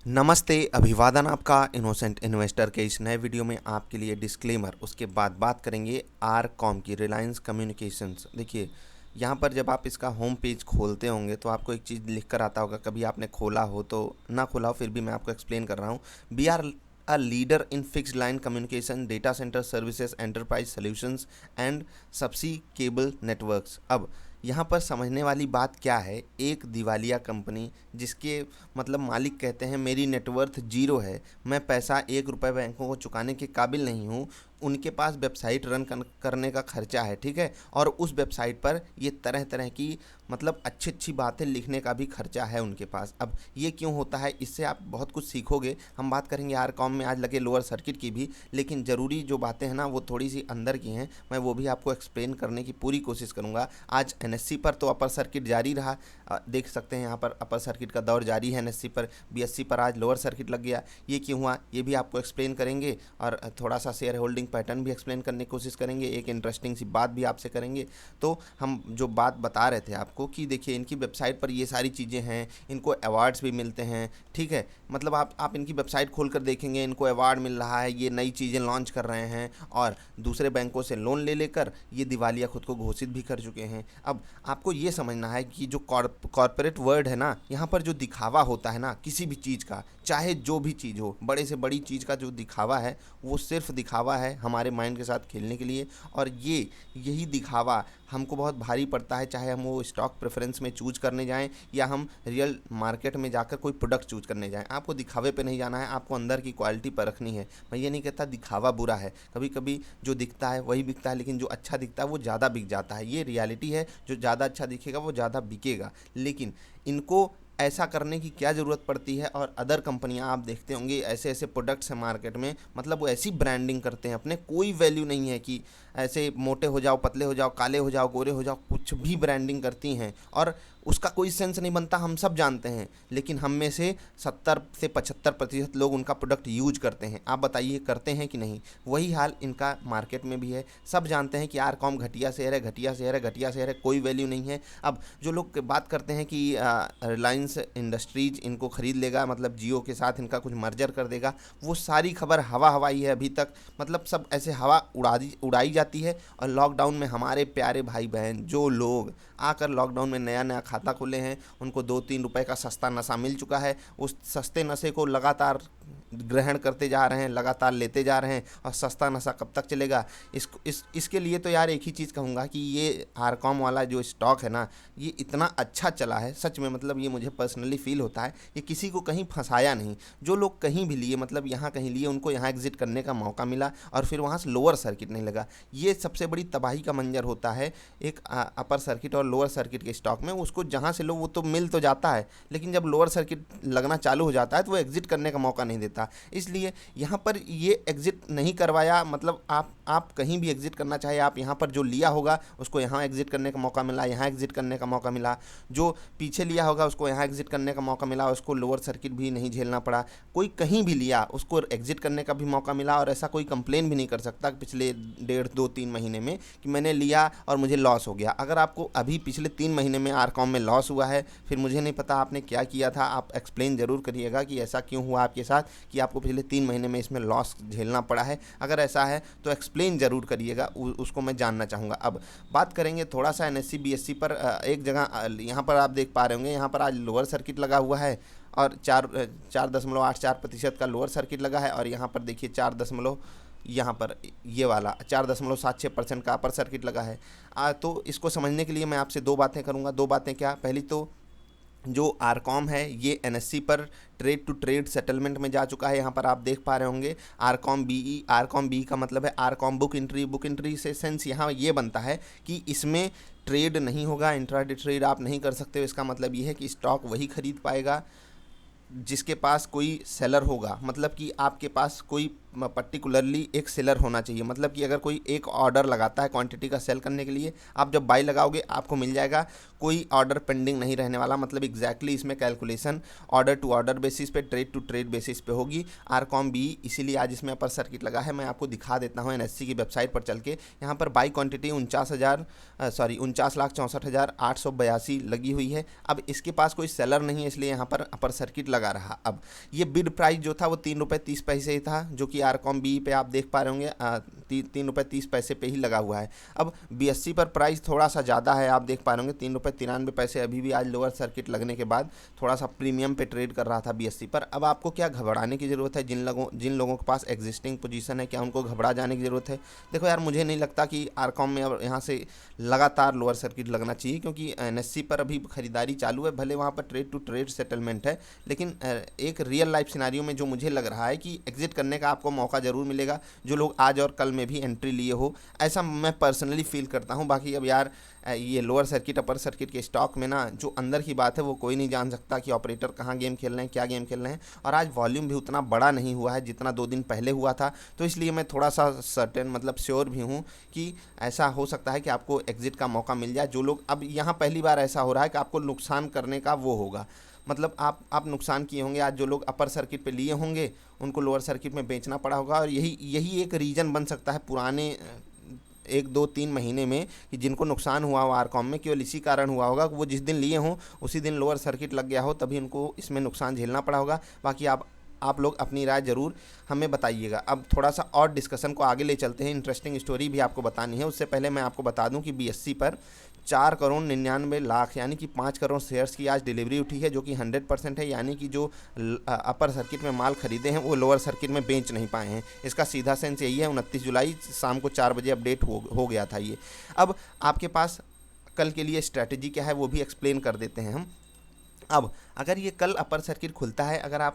नमस्ते, अभिवादन आपका इनोसेंट इन्वेस्टर के इस नए वीडियो में आपके लिए डिस्क्लेमर, उसके बाद बात करेंगे आर कॉम की, रिलायंस कम्युनिकेशंस। देखिए, यहाँ पर जब आप इसका होम पेज खोलते होंगे तो आपको एक चीज़ लिख कर आता होगा, कभी आपने खोला हो तो ना खोला हो, फिर भी मैं आपको एक्सप्लेन कर रहा हूँ। We are a leader in fixed line communication, data centre services, enterprise solutions and subsea cable networks. अब यहाँ पर समझने वाली बात क्या है, एक दिवालिया कंपनी जिसके मतलब मालिक कहते हैं मेरी नेटवर्थ जीरो है, मैं पैसा 1 रुपये बैंकों को चुकाने के काबिल नहीं हूँ, उनके पास वेबसाइट रन करने का खर्चा है, ठीक है, और उस वेबसाइट पर ये तरह तरह की मतलब अच्छी अच्छी बातें लिखने का भी खर्चा है उनके पास। अब ये क्यों होता है, इससे आप बहुत कुछ सीखोगे। हम बात करेंगे आर कॉम में आज लगे लोअर सर्किट की भी, लेकिन ज़रूरी जो बातें हैं ना वो थोड़ी सी अंदर की हैं, मैं वो भी आपको एक्सप्लेन करने की पूरी कोशिश करूँगा। आज एनएससी पर तो अपर सर्किट जारी रहा, देख सकते हैं यहाँ पर अपर सर्किट का दौर जारी है एनएससी पर। बीएससी पर आज लोअर सर्किट लग गया, ये क्यों हुआ ये भी आपको एक्सप्लेन करेंगे, और थोड़ा सा शेयर होल्डिंग पैटर्न भी एक्सप्लेन करने की कोशिश करेंगे। एक इंटरेस्टिंग सी बात भी आपसे करेंगे। तो हम जो बात बता रहे थे आपको कि देखिए इनकी वेबसाइट पर ये सारी चीज़ें हैं, इनको अवार्ड्स भी मिलते हैं, ठीक है, मतलब आप इनकी वेबसाइट खोल कर देखेंगे, इनको अवार्ड मिल रहा है, ये नई चीज़ें लॉन्च कर रहे हैं, और दूसरे बैंकों से लोन ले लेकर ये दिवालिया खुद को घोषित भी कर चुके हैं। अब आपको ये समझना है कि जो कॉरपोरेट वर्ड है ना, यहाँ पर जो दिखावा होता है ना किसी भी चीज़ का, चाहे जो भी चीज़ हो, बड़े से बड़ी चीज़ का जो दिखावा है वो सिर्फ दिखावा है हमारे माइंड के साथ खेलने के लिए। और यही दिखावा हमको बहुत भारी पड़ता है, चाहे हम वो स्टॉक प्रेफरेंस में चूज करने जाएं या हम रियल मार्केट में जाकर कोई प्रोडक्ट चूज करने जाएं। आपको दिखावे पे नहीं जाना है, आपको अंदर की क्वालिटी परखनी है। मैं ये नहीं कहता दिखावा बुरा है, कभी कभी जो दिखता है वही बिकता है, लेकिन जो अच्छा दिखता है वो ज़्यादा बिक जाता है, ये रियलिटी है। जो ज़्यादा अच्छा दिखेगा वो ज़्यादा बिकेगा, लेकिन इनको ऐसा करने की क्या ज़रूरत पड़ती है। और अदर कंपनियां आप देखते होंगे ऐसे ऐसे प्रोडक्ट्स हैं मार्केट में, मतलब वो ऐसी ब्रांडिंग करते हैं, अपने कोई वैल्यू नहीं है कि ऐसे मोटे हो जाओ, पतले हो जाओ, काले हो जाओ, गोरे हो जाओ, कुछ भी ब्रांडिंग करती हैं और उसका कोई सेंस नहीं बनता, हम सब जानते हैं। लेकिन हम में से 70 से 75% लोग उनका प्रोडक्ट यूज करते हैं। आप बताइए करते हैं कि नहीं? वही हाल इनका मार्केट में भी है। सब जानते हैं कि आर कॉम घटिया शेयर है, घटिया शेयर है, घटिया शेयर है, कोई वैल्यू नहीं है। अब जो लोग बात करते हैं कि रिलायंस इंडस्ट्रीज इनको खरीद लेगा, मतलब जियो के साथ इनका कुछ मर्जर कर देगा, वो सारी खबर हवा हवाई है अभी तक। मतलब सब ऐसे हवा उड़ाई जाती है। और लॉकडाउन में हमारे प्यारे भाई बहन जो लोग आकर लॉकडाउन में नया नया खाता खोले हैं, उनको 2-3 रुपए का सस्ता नशा मिल चुका है। उस सस्ते नशे को लगातार ग्रहण करते जा रहे हैं, लगातार लेते जा रहे हैं, और सस्ता नशा कब तक चलेगा? इसके लिए तो यार एक ही चीज़ कहूँगा कि ये आरकॉम वाला जो स्टॉक है ना, ये इतना अच्छा चला है सच में, मतलब ये मुझे पर्सनली फील होता है ये किसी को कहीं फंसाया नहीं। जो लोग कहीं भी लिए, मतलब यहाँ कहीं लिए, उनको यहाँ एग्जिट करने का मौका मिला और फिर वहाँ से लोअर सर्किट नहीं लगा। ये सबसे बड़ी तबाही का मंजर होता है एक अपर सर्किट और लोअर सर्किट के स्टॉक में। उसको जहाँ से लो वो तो मिल तो जाता है, लेकिन जब लोअर सर्किट लगना चालू हो जाता है तो वो एग्जिट करने का मौका नहीं देता। इसलिए यहाँ पर ये एग्जिट नहीं करवाया, मतलब आप कहीं भी एग्जिट करना चाहे, आप यहाँ पर जो लिया होगा उसको यहाँ एग्जिट करने का मौका मिला, यहाँ एग्जिट करने का मौका मिला, जो पीछे लिया होगा उसको यहाँ एग्जिट करने का मौका मिला, उसको लोअर सर्किट भी नहीं झेलना पड़ा। कोई कहीं भी लिया उसको एग्जिट करने का भी मौका मिला, और ऐसा कोई कंप्लेन भी नहीं कर सकता पिछले 1.5-2-3 महीने में कि मैंने लिया और मुझे लॉस हो गया। अगर आपको अभी पिछले 3 महीने में आरकॉम में लॉस हुआ है, फिर मुझे नहीं पता आपने क्या किया था, आप एक्सप्लेन ज़रूर करिएगा कि ऐसा क्यों हुआ आपके साथ कि आपको पिछले 3 महीने में इसमें लॉस झेलना पड़ा है। अगर ऐसा है तो एक्सप्लेन ज़रूर करिएगा, उसको मैं जानना चाहूँगा। अब बात करेंगे थोड़ा सा एनएससी बीएससी पर। एक जगह यहाँ पर आप देख पा रहे होंगे, यहाँ पर आज लोअर सर्किट लगा हुआ है और 4.84% का लोअर सर्किट लगा है, और यहाँ पर देखिए 4 दशमलव, यहाँ पर ये वाला 4.76% का अपर सर्किट लगा है। तो इसको समझने के लिए मैं आपसे दो बातें करूँगा। दो बातें क्या? पहली तो जो आरकॉम है ये एनएससी पर ट्रेड टू ट्रेड सेटलमेंट में जा चुका है। यहाँ पर आप देख पा रहे होंगे आरकॉम बीई, आरकॉम बी का मतलब है RCom book entry. Book entry से सेंस यहाँ ये बनता है कि इसमें ट्रेड नहीं होगा, इंट्राडे ट्रेड आप नहीं कर सकते हो। इसका मतलब ये है कि स्टॉक वही खरीद पाएगा जिसके पास कोई सेलर होगा, मतलब कि आपके पास कोई पर्टिकुलरली एक सेलर होना चाहिए। मतलब कि अगर कोई एक ऑर्डर लगाता है क्वांटिटी का सेल करने के लिए, आप जब बाई लगाओगे आपको मिल जाएगा, कोई ऑर्डर पेंडिंग नहीं रहने वाला। मतलब एग्जैक्टली इसमें calculation order to order basis पे, ट्रेड टू ट्रेड बेसिस पे होगी। आरकॉम बी इसीलिए आज इसमें अपर सर्किट लगा है। मैं आपको दिखा देता हूँ एनएससी की वेबसाइट पर चल के। यहाँ पर बाई क्वांटिटी 49,64,882 लगी हुई है। अब इसके पास कोई सेलर नहीं है, इसलिए यहाँ पर अपर सर्किट लगा रहा। अब ये बिड प्राइस जो था वो ₹3.30 ही था, जो कि आरकॉम बी पे आप देख पा रहे होंगे ₹3.30 पे ही लगा हुआ है। अब बीएससी पर प्राइस थोड़ा सा ज़्यादा है, आप देख पा रहे होंगे ₹3.93 अभी भी आज लोअर सर्किट लगने के बाद थोड़ा सा प्रीमियम पे ट्रेड कर रहा था बीएससी पर। अब आपको क्या घबराने की ज़रूरत है? जिन लोगों के पास एग्जिस्टिंग पोजीशन है, क्या उनको घबरा जाने की ज़रूरत है? देखो यार, मुझे नहीं लगता कि आरकॉम में अब यहाँ से लगातार लोअर सर्किट लगना चाहिए, क्योंकि एनएससी पर अभी खरीदारी चालू है। भले वहाँ पर ट्रेड टू ट्रेड सेटलमेंट है, लेकिन एक रियल लाइफ सिनारियो में जो मुझे लग रहा है कि एग्जिट करने का आपको मौका ज़रूर मिलेगा, जो लोग आज और कल में भी एंट्री लिए हो, ऐसा मैं पर्सनली फील करता हूँ। बाकी अब यार ये लोअर सर्किट अपर सर्किट के स्टॉक में ना जो अंदर की बात है वो कोई नहीं जान सकता कि ऑपरेटर कहाँ गेम खेल रहे हैं, क्या गेम खेल रहे हैं। और आज वॉल्यूम भी उतना बड़ा नहीं हुआ है जितना 2 दिन पहले हुआ था, तो इसलिए मैं थोड़ा सा सर्टेन मतलब श्योर भी हूँ कि ऐसा हो सकता है कि आपको एग्जिट का मौका मिल जाए। जो लोग अब यहाँ पहली बार ऐसा हो रहा है कि आपको नुकसान करने का वो होगा, मतलब आप नुकसान किए होंगे। आज जो लोग अपर सर्किट पे लिए होंगे उनको लोअर सर्किट में बेचना पड़ा होगा, और यही एक रीज़न बन सकता है पुराने 1, 2, 3 महीने में कि जिनको नुकसान हुआ हो आरकॉम में, केवल इसी कारण हुआ होगा कि वो जिस दिन लिए हों उसी दिन लोअर सर्किट लग गया हो, तभी उनको इसमें नुकसान झेलना पड़ा होगा। बाकी आप लोग अपनी राय ज़रूर हमें बताइएगा। अब थोड़ा सा और डिस्कशन को आगे ले चलते हैं, इंटरेस्टिंग स्टोरी भी आपको बतानी है। उससे पहले मैं आपको बता दूं कि बीएससी पर 4,99,00,000 यानी कि 5 करोड़ शेयर्स की आज डिलीवरी उठी है, जो कि 100% है। यानी कि जो अपर सर्किट में माल खरीदे हैं वो लोअर सर्किट में बेच नहीं पाए हैं। इसका सीधा सेंस यही है। 29 जुलाई शाम को 4 बजे अपडेट हो गया था ये। अब आपके पास कल के लिए स्ट्रैटेजी क्या है वो भी एक्सप्लेन कर देते हैं हम। अब अगर ये कल अपर सर्किट खुलता है, अगर आप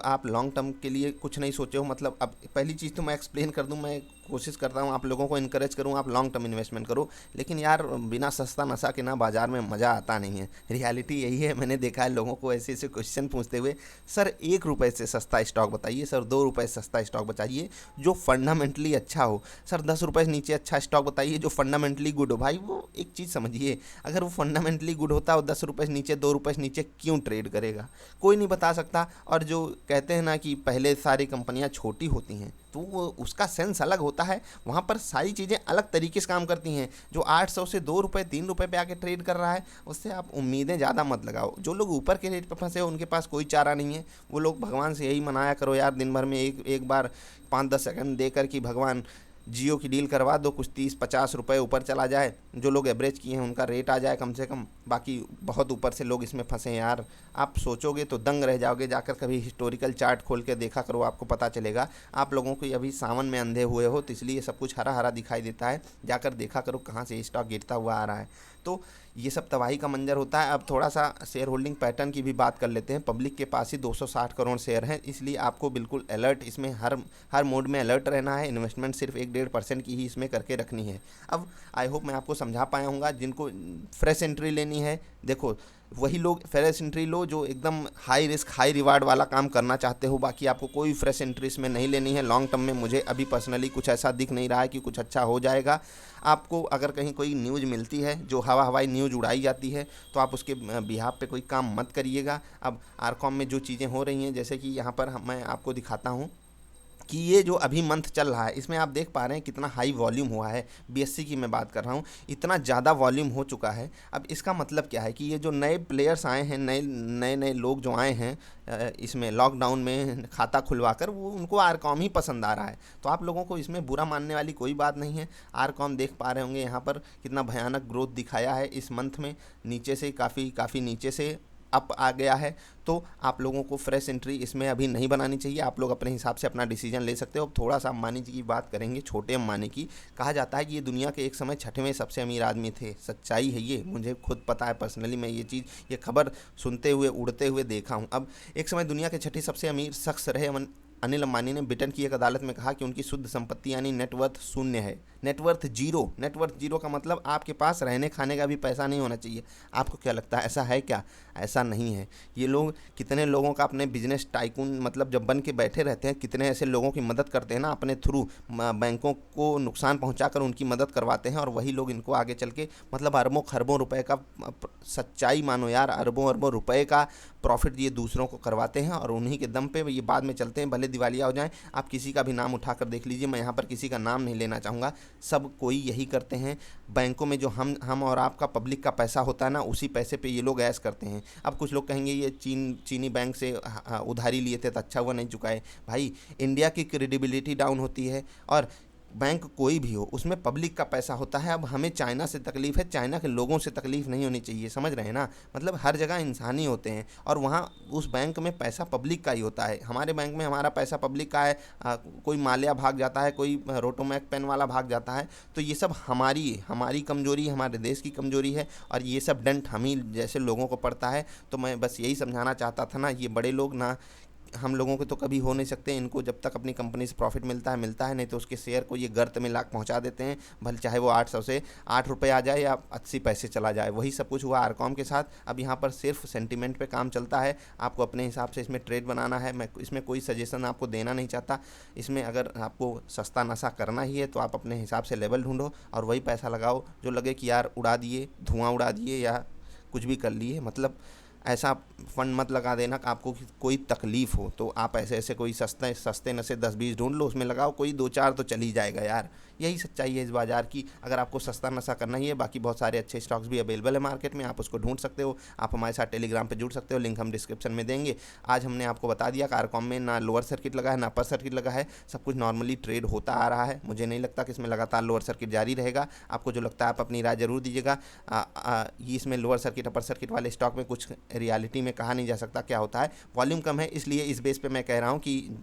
आप लॉन्ग टर्म के लिए कुछ नहीं सोचे हो, मतलब अब पहली चीज़ तो मैं एक्सप्लेन कर दूं, मैं कोशिश करता हूं आप लोगों को इनकरेज करूं आप लॉन्ग टर्म इन्वेस्टमेंट करो, लेकिन यार बिना सस्ता नशा के ना बाज़ार में मज़ा आता नहीं है। रियलिटी यही है। मैंने देखा है लोगों को ऐसे ऐसे क्वेश्चन पूछते हुए, सर ₹1 से सस्ता स्टॉक बताइए, सर ₹2 से सस्ता स्टॉक बताइए जो फंडामेंटली अच्छा हो, सर ₹10 से नीचे अच्छा स्टॉक बताइए जो फंडामेंटली गुड हो। भाई वो एक चीज़ समझिए, अगर वो फंडामेंटली गुड होता और ₹10 से नीचे ₹2 से नीचे क्यों ट्रेड करेगा? कोई नहीं बता सकता। और जो कहते हैं ना कि पहले सारी कंपनियां छोटी होती हैं, तो वो उसका सेंस अलग होता है। वहाँ पर सारी चीज़ें अलग तरीके से काम करती हैं। जो 800 से ₹2 ₹3 पे आके ट्रेड कर रहा है, उससे आप उम्मीदें ज़्यादा मत लगाओ। जो लोग ऊपर के रेट पर फंसे हो उनके पास कोई चारा नहीं है। वो लोग भगवान से यही मनाया करो यार, दिन भर में एक बार 5-10 सेकंड देकर कि भगवान जियो की डील करवा दो, कुछ 30-50 रुपए ऊपर चला जाए, जो लोग एवरेज किए हैं उनका रेट आ जाए कम से कम। बाकी बहुत ऊपर से लोग इसमें फंसे हैं यार, आप सोचोगे तो दंग रह जाओगे। जाकर कभी हिस्टोरिकल चार्ट खोल के देखा करो, आपको पता चलेगा। आप लोगों को अभी सावन में अंधे हुए हो तो इसलिए सब कुछ हरा हरा दिखाई देता है। जाकर देखा करो कहाँ से स्टॉक गिरता हुआ आ रहा है। तो ये सब तबाही का मंजर होता है। अब थोड़ा सा शेयर होल्डिंग पैटर्न की भी बात कर लेते हैं। पब्लिक के पास ही 260 करोड़ शेयर हैं, इसलिए आपको बिल्कुल अलर्ट, इसमें हर मोड में अलर्ट रहना है। इन्वेस्टमेंट सिर्फ 1-1.5% की ही इसमें करके रखनी है। अब आई होप मैं आपको समझा पाया हूँगा। जिनको फ्रेश एंट्री लेनी है, देखो वही लोग फ्रेश एंट्री लो जो एकदम हाई रिस्क हाई रिवार्ड वाला काम करना चाहते हो। बाकी आपको कोई फ्रेश एंट्री इसमें नहीं लेनी है। लॉन्ग टर्म में मुझे अभी पर्सनली कुछ ऐसा दिख नहीं रहा है कि कुछ अच्छा हो जाएगा। आपको अगर कहीं कोई न्यूज़ मिलती है जो हवाई न्यूज़ उड़ाई जाती है, तो आप उसके बिहाफ पे कोई काम मत करिएगा। अब आरकॉम में जो चीज़ें हो रही हैं, जैसे कि यहाँ पर मैं आपको दिखाता हूँ कि ये जो अभी मंथ चल रहा है, इसमें आप देख पा रहे हैं कितना हाई वॉल्यूम हुआ है। बीएससी की मैं बात कर रहा हूँ, इतना ज़्यादा वॉल्यूम हो चुका है। अब इसका मतलब क्या है कि ये जो नए प्लेयर्स आए हैं, नए लोग जो आए हैं इसमें लॉकडाउन में खाता खुलवाकर, वो उनको आरकॉम ही पसंद आ रहा है। तो आप लोगों को इसमें बुरा मानने वाली कोई बात नहीं है। आरकॉम देख पा रहे होंगे यहाँ पर कितना भयानक ग्रोथ दिखाया है इस मंथ में। नीचे से काफ़ी नीचे से अप आ गया है। तो आप लोगों को फ्रेश एंट्री इसमें अभी नहीं बनानी चाहिए। आप लोग अपने हिसाब से अपना डिसीजन ले सकते हो। अब थोड़ा सा अंबानी जी की बात करेंगे, छोटे अंबानी की। कहा जाता है कि ये दुनिया के एक समय 6वें सबसे अमीर आदमी थे। सच्चाई है ये, मुझे खुद पता है पर्सनली। मैं ये खबर सुनते हुए उड़ते हुए देखा हूँ। अब एक समय दुनिया के 6ठे सबसे अमीर शख्स रहे अनिल अंबानी ने ब्रिटेन की एक अदालत में कहा कि उनकी शुद्ध संपत्ति यानी नेटवर्थ शून्य है। नेटवर्थ जीरो का मतलब आपके पास रहने खाने का भी पैसा नहीं होना चाहिए। आपको क्या लगता है ऐसा है क्या? ऐसा नहीं है। ये लोग कितने लोगों का अपने बिजनेस टाइकून मतलब जब बन के बैठे रहते हैं, कितने ऐसे लोगों की मदद करते हैं ना, अपने थ्रू बैंकों को नुकसान पहुंचाकर उनकी मदद करवाते हैं, और वही लोग इनको आगे चल के मतलब अरबों खरबों रुपए का, सच्चाई मानो यार, अरबों अरबों रुपए का प्रॉफिट ये दूसरों को करवाते हैं, और उन्हीं के दम पे ये बाद में चलते हैं, भले दिवालिया हो जाएं। आप किसी का भी नाम उठाकर देख लीजिए, मैं यहाँ पर किसी का नाम नहीं लेना चाहूँगा, सब कोई यही करते हैं। बैंकों में जो हम और आपका पब्लिक का पैसा होता है ना, उसी पैसे पे ये लोग ऐश करते हैं। अब कुछ लोग कहेंगे ये चीनी बैंक से उधारी लिए थे तो अच्छा हुआ नहीं चुकाए। भाई इंडिया की क्रेडिबिलिटी डाउन होती है, और बैंक कोई भी हो उसमें पब्लिक का पैसा होता है। अब हमें चाइना से तकलीफ़ है, चाइना के लोगों से तकलीफ़ नहीं होनी चाहिए, समझ रहे हैं ना? मतलब हर जगह इंसान ही होते हैं, और वहाँ उस बैंक में पैसा पब्लिक का ही होता है। हमारे बैंक में हमारा पैसा पब्लिक का है, कोई माल्या भाग जाता है, कोई रोटोमैक पेन वाला भाग जाता है, तो ये सब हमारी कमज़ोरी, हमारे देश की कमज़ोरी है, और ये सब दंड हम ही जैसे लोगों को पड़ता है। तो मैं बस यही समझाना चाहता था ना, ये बड़े लोग ना, हम लोगों के तो कभी हो नहीं सकते। इनको जब तक अपनी कंपनी से प्रॉफिट मिलता है, नहीं तो उसके शेयर को ये गर्त में लाख पहुंचा देते हैं, भले चाहे वो 800 से 8 रुपये आ जाए या 80 पैसे चला जाए। वही सब कुछ हुआ आरकॉम के साथ। अब यहाँ पर सिर्फ सेंटीमेंट पे काम चलता है, आपको अपने हिसाब से इसमें ट्रेड बनाना है। मैं इसमें कोई सजेशन आपको देना नहीं चाहता। इसमें अगर आपको सस्ता नशा करना ही है तो आप अपने हिसाब से लेवल ढूंढो और वही पैसा लगाओ जो लगे कि यार उड़ा दिए, धुआं उड़ा दिए या कुछ भी कर लिए। मतलब ऐसा फंड मत लगा देना कि आपको कोई तकलीफ़ हो, तो आप ऐसे कोई सस्ते नशे 10-20 ढूंढ लो, उसमें लगाओ, कोई 2-4 तो चल ही जाएगा यार। यही सच्चाई है इस बाज़ार की। अगर आपको सस्ता नशा करना ही है, बाकी बहुत सारे अच्छे स्टॉक्स भी अवेलेबल है मार्केट में, आप उसको ढूंढ सकते हो। आप हमारे साथ टेलीग्राम पे जुड़ सकते हो, लिंक हम डिस्क्रिप्शन में देंगे। आज हमने आपको बता दिया कि आरकॉम में ना लोअर सर्किट लगा है ना अपर सर्किट लगा है, सब कुछ नॉर्मली ट्रेड होता आ रहा है। मुझे नहीं लगता कि इसमें लगातार लोअर सर्किट जारी रहेगा। आपको जो लगता है आप अपनी राय जरूर दीजिएगा। इसमें लोअर सर्किट अपर सर्किट वाले स्टॉक में कुछ रियलिटी में कहा नहीं जा सकता क्या होता है। वॉल्यूम कम है, इसलिए इस बेस पे मैं कह रहा हूँ कि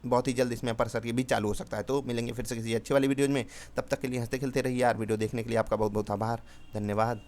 बहुत ही जल्द इसमें अपर सर्किट भी चालू हो सकता है। तो मिलेंगे फिर से किसी अच्छी वाली वीडियो में, तब तक के लिए हंसते खेलते रहिए यार। वीडियो देखने के लिए आपका बहुत बहुत आभार, धन्यवाद।